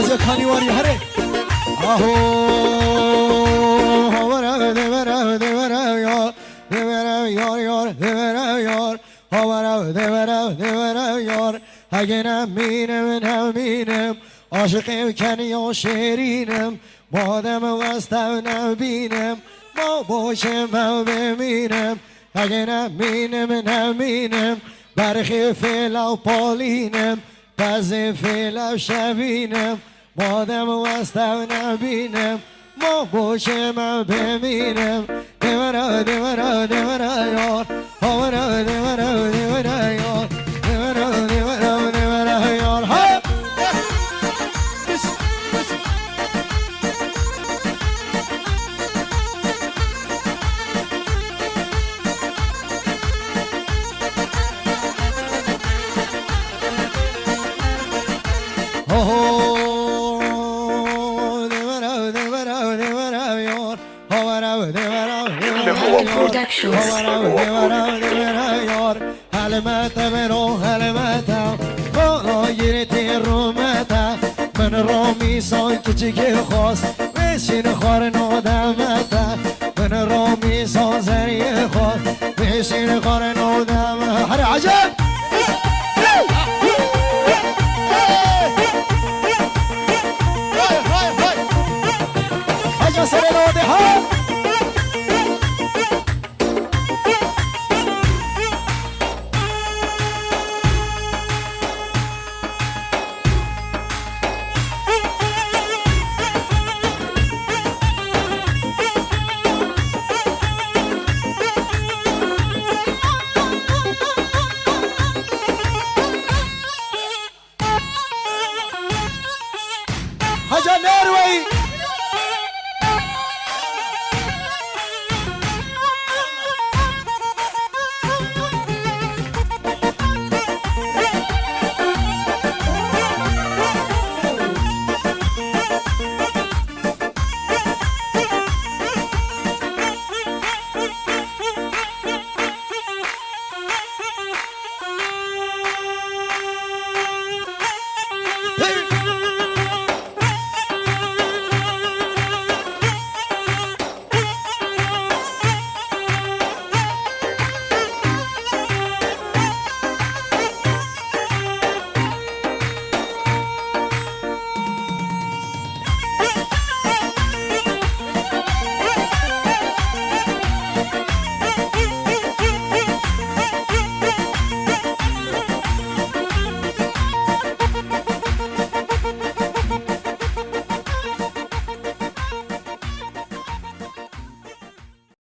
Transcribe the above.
بازی کانیواری هره آهو هوارا دیورا دیورا یار دیورا یار یار دیورا یار هوارا دیورا دیورا یار اگه نمینم عاشق کنی و شیرینم بادم وستو نبینم ما باشم ببینم اگه نمینم برخی فیلا و پالینم تازه فیلا و شبینم بادم وستو نبینم ما باشم ببینم دیورا دیورا دیورا یار هورا دیورا دیورا یار دیورا دیورا دیورا یار ها من رامی سان کچی که خواست بشین خوار نادمت